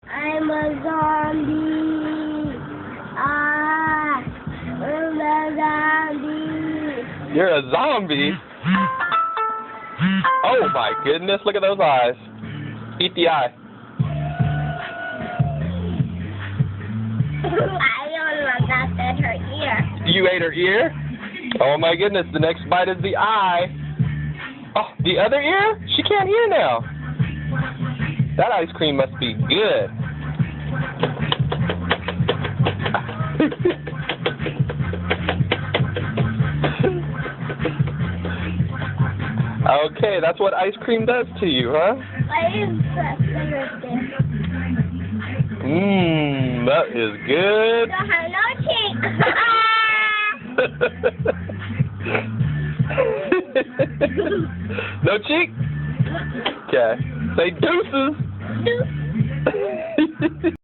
I'm a zombie. I'm a zombie. You're a zombie? Oh my goodness, look at those eyes. Eat the eye. I don't know, that's her ear. You ate her ear? Oh my goodness, the next bite is the eye. Oh, the other ear? She can't hear now. That ice cream must be good. Okay, that's what ice cream does to you, huh? What is that? That is good. No cheek. No cheek? Okay. Say deuces. Deuces.